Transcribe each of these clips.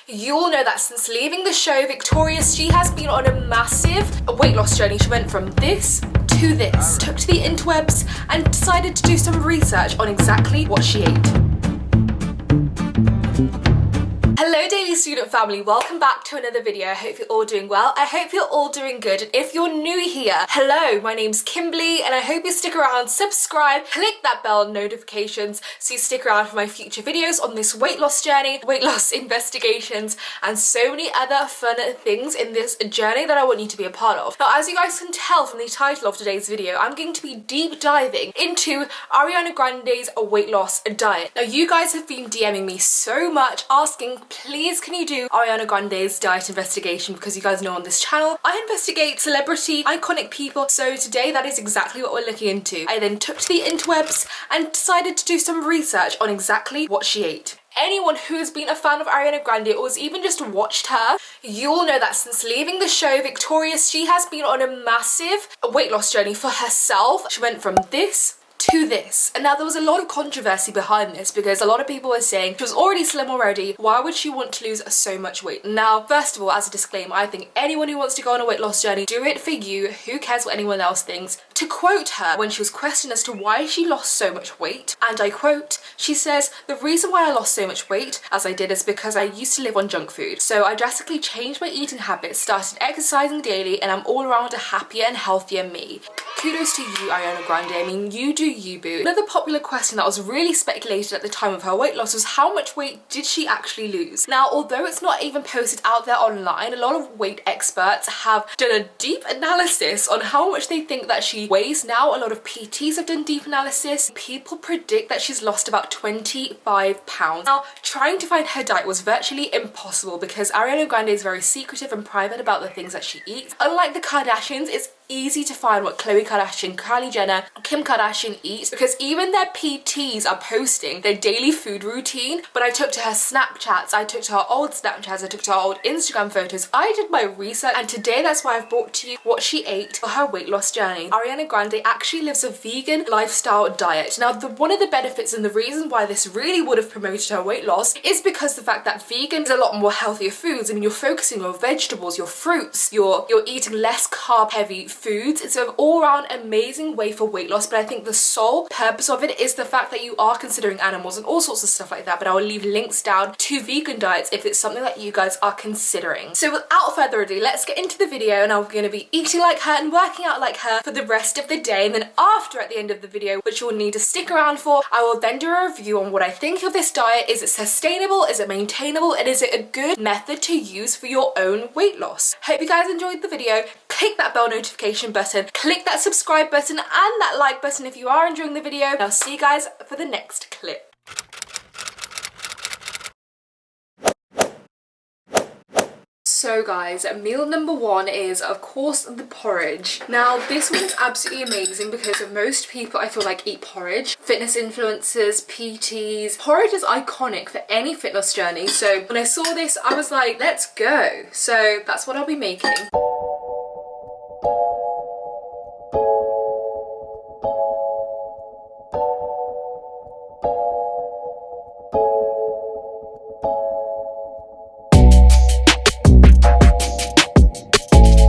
You all know that since leaving the show victorious, she has been on a massive weight loss journey. She went from this to this, took to the interwebs and decided to do some research on exactly what she ate. Hello Daily Student family, welcome back to another video. I hope you're all doing well. I hope you're all doing good. And if you're new here, hello, my name's Kimberley and I hope you stick around, subscribe, click that bell notifications so you stick around for my future videos on this weight loss journey, weight loss investigations and so many other fun things in this journey that I want you to be a part of. Now as you guys can tell from the title of today's video, I'm going to be deep diving into Ariana Grande's weight loss diet. Now you guys have been DMing me so much asking, please can you do Ariana Grande's diet investigation, because you guys know on this channel I investigate celebrity iconic people, so today that is exactly what we're looking into. I then took to the interwebs and decided to do some research on exactly what she ate. Anyone who has been a fan of Ariana Grande or has even just watched her, you all know that since leaving the show victorious, she has been on a massive weight loss journey for herself. She went from this to this. And now there was a lot of controversy behind this because a lot of people were saying she was already slim already, why would she want to lose so much weight? Now first of all, as a disclaimer, I think anyone who wants to go on a weight loss journey, do it for you, who cares what anyone else thinks. To quote her when she was questioned as to why she lost so much weight, and I quote, she says, "The reason why I lost so much weight as I did is because I used to live on junk food. So I drastically changed my eating habits, started exercising daily, and I'm all around a happier and healthier me." Kudos to you, Ariana Grande. I mean, you do you, boo. Another popular question that was really speculated at the time of her weight loss was how much weight did she actually lose? Now, although it's not even posted out there online, a lot of weight experts have done a deep analysis on how much they think that she weighs now. A lot of PTs have done deep analysis. People predict that she's lost about 25 pounds. Now, trying to find her diet was virtually impossible because Ariana Grande is very secretive and private about the things that she eats. Unlike the Kardashians, it's easy to find what Khloe Kardashian, Kylie Jenner, Kim Kardashian eat because even their PTs are posting their daily food routine. But I took to her Snapchats, I took to her old Snapchats, I took to her old Instagram photos. I did my research and today that's why I've brought to you what she ate for her weight loss journey. Ariana Grande actually lives a vegan lifestyle diet. Now one of the benefits and the reason why this really would have promoted her weight loss is because the fact that vegan is a lot more healthier foods. I mean, you're focusing on your vegetables, your fruits, you're eating less carb heavy foods. It's an all-round amazing way for weight loss, but I think the sole purpose of it is the fact that you are considering animals and all sorts of stuff like that. But I will leave links down to vegan diets if it's something that you guys are considering. So without further ado, let's get into the video, and I'm going to be eating like her and working out like her for the rest of the day. And then after, at the end of the video, which you'll need to stick around for, I will then do a review on what I think of this diet. Is it sustainable? Is it maintainable? And is it a good method to use for your own weight loss? Hope you guys enjoyed the video. Click that bell notification button, click that subscribe button and that like button if you are enjoying the video. And I'll see you guys for the next clip. So guys, meal number one is of course the porridge. Now this one is absolutely amazing because most people I feel like eat porridge. Fitness influencers, PTs. Porridge is iconic for any fitness journey. So when I saw this, I was like, let's go. So that's what I'll be making.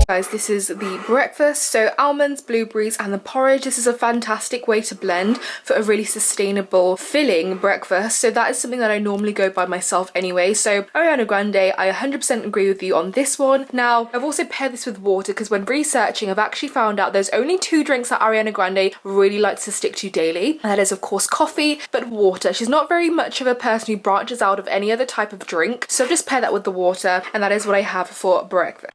Guys, this is the breakfast, so almonds, blueberries and the porridge. This is a fantastic way to blend for a really sustainable filling breakfast, so that is something that I normally go by myself anyway. So Ariana Grande, I 100% agree with you on this one. Now I've also paired this with water because when researching I've actually found out there's only two drinks that Ariana Grande really likes to stick to daily, and that is of course coffee but water. She's not very much of a person who branches out of any other type of drink, so I've just paired that with the water and that is what I have for breakfast.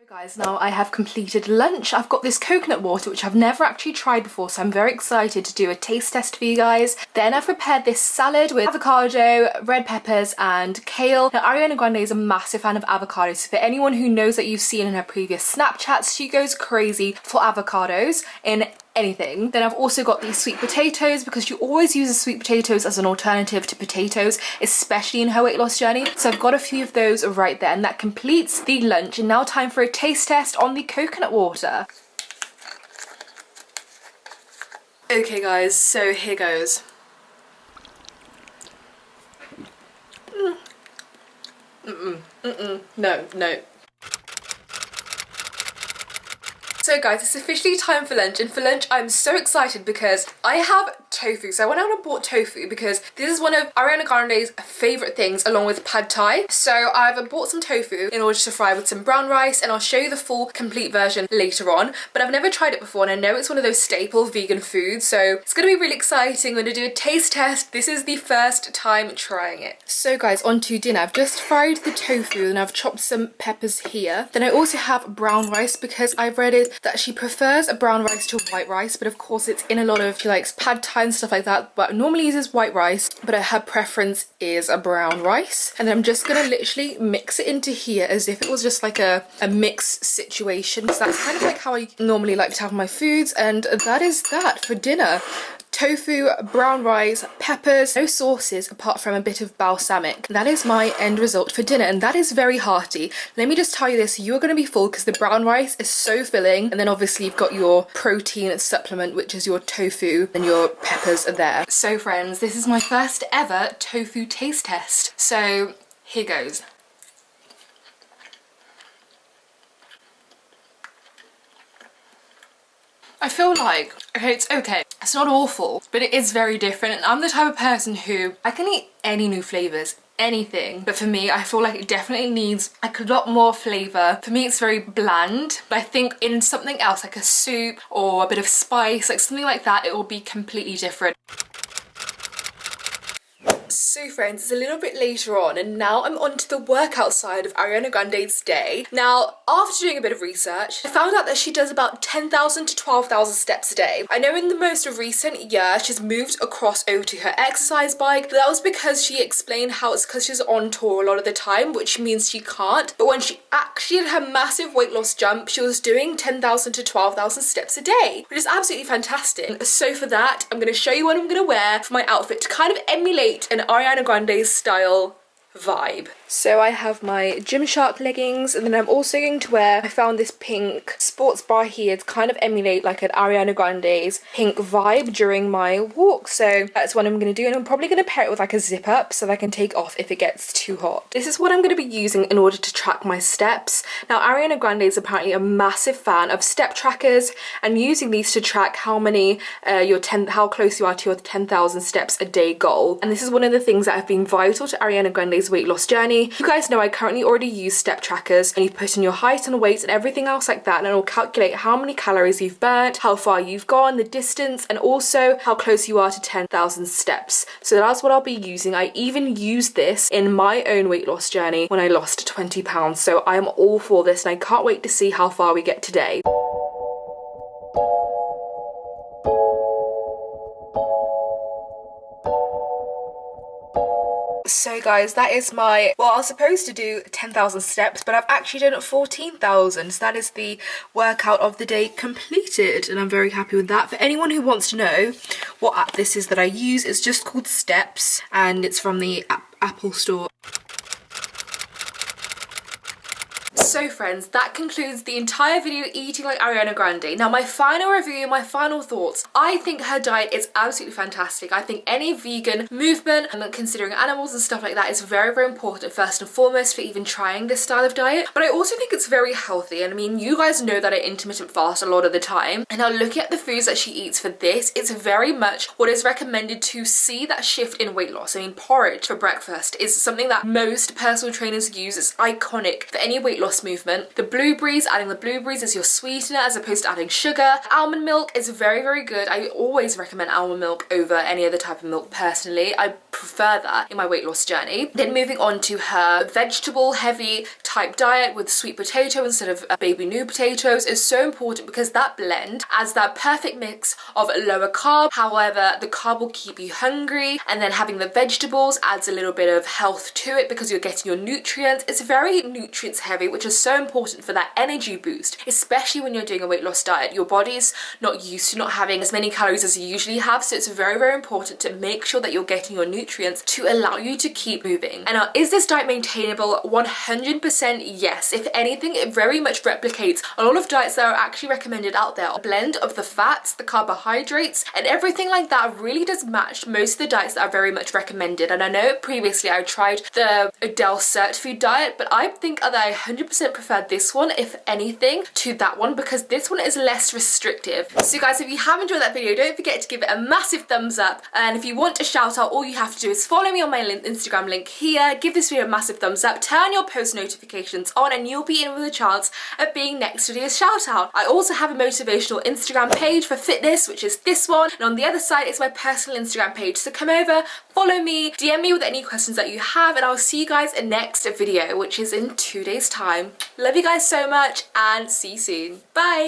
Guys, now I have completed lunch. I've got this coconut water which I've never actually tried before, so I'm very excited to do a taste test for you guys. Then I've prepared this salad with avocado, red peppers and kale. Now Ariana Grande is a massive fan of avocados, so for anyone who knows that you've seen in her previous Snapchats, she goes crazy for avocados in anything. Then I've also got these sweet potatoes because she always uses sweet potatoes as an alternative to potatoes, especially in her weight loss journey. So I've got a few of those right there, and that completes the lunch. And now time for a taste test on the coconut water. Okay guys, so here goes. No, no. So guys, it's officially time for lunch, and for lunch I'm so excited because I have tofu. So I went out and bought tofu because this is one of Ariana Grande's favourite things along with pad thai. So I've bought some tofu in order to fry with some brown rice, and I'll show you the full complete version later on. But I've never tried it before, and I know it's one of those staple vegan foods, so it's going to be really exciting. I'm going to do a taste test. This is the first time trying it. So guys, on to dinner. I've just fried the tofu and I've chopped some peppers here. Then I also have brown rice because I've read it that she prefers a brown rice to white rice, but of course it's in a lot of, she likes pad thai and stuff like that, but normally uses white rice, but her preference is a brown rice. And then I'm just gonna literally mix it into here as if it was just like a mix situation. So that's kind of like how I normally like to have my foods, and that is that for dinner. Tofu, brown rice, peppers, no sauces apart from a bit of balsamic. That is my end result for dinner, and that is very hearty. Let me just tell you this, you're going to be full because the brown rice is so filling, and then obviously you've got your protein supplement, which is your tofu, and your peppers are there. So friends, this is my first ever tofu taste test. So here goes. I feel like, okay, it's okay. It's not awful, but it is very different. And I'm the type of person who, I can eat any new flavours, anything. But for me, I feel like it definitely needs like a lot more flavour. For me, it's very bland. But I think in something else, like a soup or a bit of spice, like something like that, it will be completely different. So friends, it's a little bit later on, and now I'm on to the workout side of Ariana Grande's day. Now, after doing a bit of research, I found out that she does about 10,000 to 12,000 steps a day. I know in the most recent year, she's moved across over to her exercise bike, but that was because she explained how it's because she's on tour a lot of the time, which means she can't. But when she actually did her massive weight loss jump, she was doing 10,000 to 12,000 steps a day, which is absolutely fantastic. So for that, I'm going to show you what I'm going to wear for my outfit to kind of emulate an Ariana Grande's style vibe. So I have my Gymshark leggings, and then I'm also going to wear, I found this pink sports bra here to kind of emulate like an Ariana Grande's pink vibe during my walk. So that's what I'm going to do, and I'm probably going to pair it with like a zip up so that I can take off if it gets too hot. This is what I'm going to be using in order to track my steps. Now Ariana Grande is apparently a massive fan of step trackers, and using these to track how many how close you are to your 10,000 steps a day goal. And this is one of the things that have been vital to Ariana Grande's weight loss journey. You guys know I currently already use step trackers, and you put in your height and weight and everything else like that, and it will calculate how many calories you've burnt, how far you've gone, the distance, and also how close you are to 10,000 steps. So that's what I'll be using. I even used this in my own weight loss journey when I lost 20 pounds. So I am all for this, and I can't wait to see how far we get today. So guys, that is my, well, I was supposed to do 10,000 steps, but I've actually done 14,000. So that is the workout of the day completed, and I'm very happy with that. For anyone who wants to know what app this is that I use, it's just called Steps, and it's from the Apple Store. So friends, that concludes the entire video eating like Ariana Grande. Now my final review, my final thoughts. I think her diet is absolutely fantastic. I think any vegan movement and considering animals and stuff like that is very, very important first and foremost for even trying this style of diet. But I also think it's very healthy, and I mean, you guys know that I intermittent fast a lot of the time. And now looking at the foods that she eats for this, it's very much what is recommended to see that shift in weight loss. I mean, porridge for breakfast is something that most personal trainers use. It's iconic for any weight loss movement. The blueberries, adding the blueberries as your sweetener as opposed to adding sugar. Almond milk is very, very good. I always recommend almond milk over any other type of milk personally. I prefer that in my weight loss journey. Then moving on to her vegetable heavy type diet with sweet potato instead of baby new potatoes is so important because that blend adds that perfect mix of lower carb, however the carb will keep you hungry, and then having the vegetables adds a little bit of health to it because you're getting your nutrients. It's very nutrients heavy, which is is so important for that energy boost, especially when you're doing a weight loss diet. Your body's not used to not having as many calories as you usually have, so it's very, very important to make sure that you're getting your nutrients to allow you to keep moving. And now, is this diet maintainable? 100% yes. If anything, it very much replicates a lot of diets that are actually recommended out there. A blend of the fats, the carbohydrates, and everything like that really does match most of the diets that are very much recommended. And I know previously I tried the Adele Cert Food diet, but I think that I 100% prefer this one, if anything, to that one, because this one is less restrictive. So guys, if you have enjoyed that video, don't forget to give it a massive thumbs up. And if you want a shout out, all you have to do is follow me on my Instagram link here, give this video a massive thumbs up, turn your post notifications on, and you'll be in with a chance of being next video's shout out. I also have a motivational Instagram page for fitness, which is this one, and on the other side is my personal Instagram page. So come over, follow me, DM me with any questions that you have, and I'll see you guys in next video, which is in 2 days time. Love you guys so much, and see you soon. Bye.